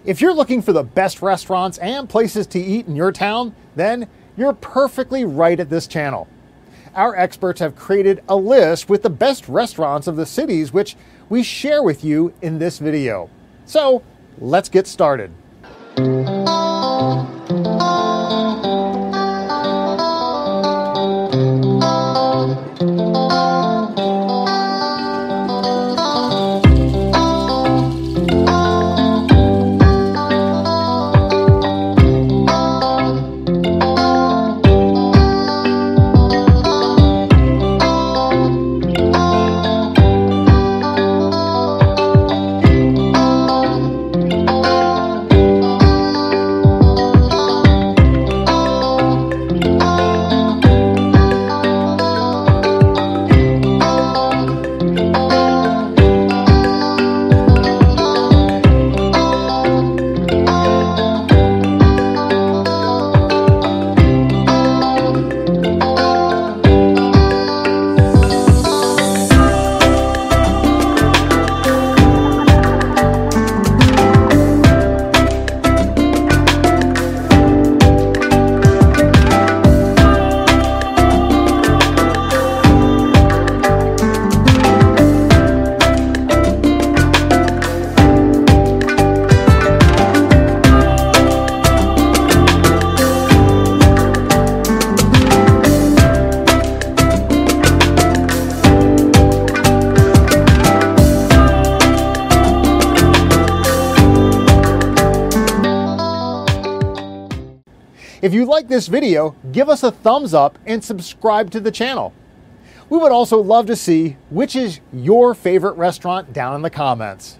If you're looking for the best restaurants and places to eat in your town, then you're perfectly right at this channel. Our experts have created a list with the best restaurants of the cities, which we share with you in this video. So let's get started. If you like this video, give us a thumbs up and subscribe to the channel. We would also love to see which is your favorite restaurant down in the comments.